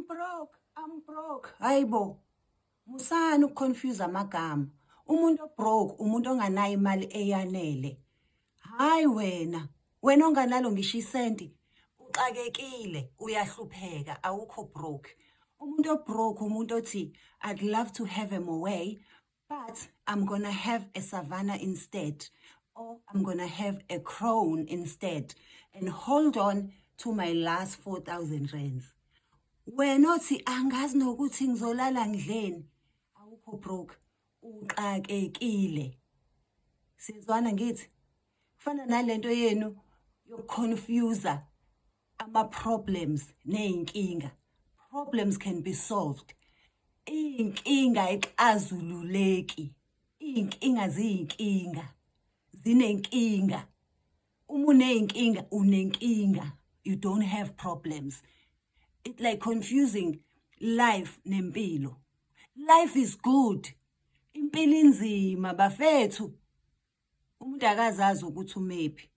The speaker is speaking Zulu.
I'm broke. Hayibo. Musana ukuconfuse amagama. Umuntu obroke, umuntu onganayo imali eyanele. Hayi wena onganalo ngisho isenti, uxakekile, uyahlupheka, awukho broke. Umuntu obroke, umuntu othi, I'd love to have him away, but I'm gonna have a savannah instead, or I'm gonna have a crown instead, and hold on to my last 4,000 rands. Wena othi angazi nokuthi ngizolala ngidleni, awukho broke, uxakekile. Sizwana ngithi? Kufana nalento yenu yokuconfuse ama-problems ney'nkinga. Problems can be solved. Iy'nkinga ayixazululeki. Iy'nkinga ziyinkinga. Zinenkinga. Uma uney'nkinga, unenkinga. You don't have problems. It's like confusing life nempilo. Life is good. Impilo inzima bafethu. Umuntu akazazi ukuthi umephi.